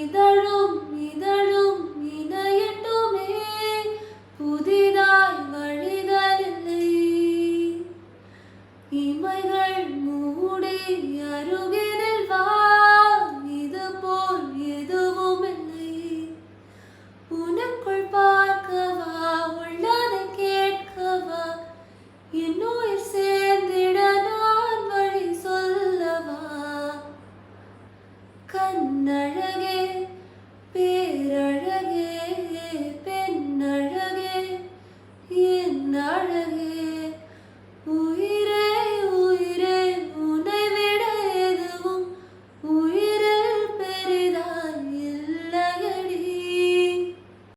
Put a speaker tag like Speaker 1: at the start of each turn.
Speaker 1: இதழும் இதழும் இணையட்டுமே புதிதாய் வழிதலில்லை இமைகள் மூடி அருகினில் வா இது போல் எதுவும் இல்லை உனக்குள் பார்க்கவா உள்ளதை கேட்கவா என்னுயிர் சேர்ந்திட நான் வழி சொல்லவா கண்ணழகே பேரழகே பெண்ணழகே என் அழகே